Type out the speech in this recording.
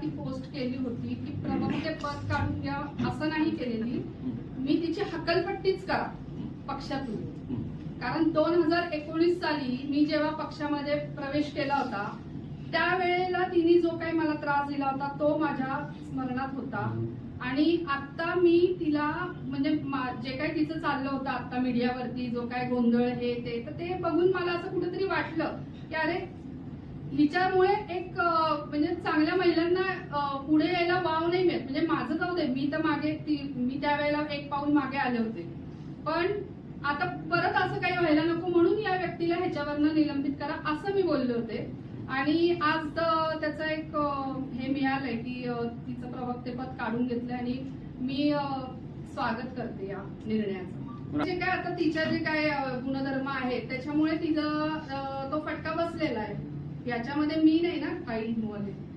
ती पोस्ट केली होती की प्रवक्ते पद काढून घ्या, असं नाही केलेली मी, तिची हकलपट्टीच करा पक्षातून. कारण 2019 साली मी जेव्हा पक्षामध्ये प्रवेश केला होता त्यावेळेला तिने जो काही मला त्रास दिला होता तो माझ्या स्मरणात होता. आणि आता मी तिला म्हणजे जे काही तिचं चाललं होतं आता मीडियावरती जो काय गोंधळ हे ते, तर ते बघून मला असं कुठेतरी वाटलं की अरे हिच्यामुळे एक म्हणजे चांगल्या महिलांना पुढे यायला वाव नाही मिळत. म्हणजे माझं जाऊ दे, मी तर मागे मी त्यावेळेला एक पाऊल मागे आले होते, पण आता परत असं काही व्हायला नको म्हणून या व्यक्तीला ह्याच्यावरनं निलंबित करा असं मी बोलले होते. आणि आज त्याचं एक हे मिळालंय की तिचं प्रवक्तेपद काढून घेतलंय आणि मी स्वागत करते या निर्णयाचं. जे काय आता तिच्या जे काय गुणधर्म आहेत त्याच्यामुळे तिचं तो फटका बसलेला आहे, याच्यामध्ये मी नाही ना काही इन्व्हॉल्व आहे.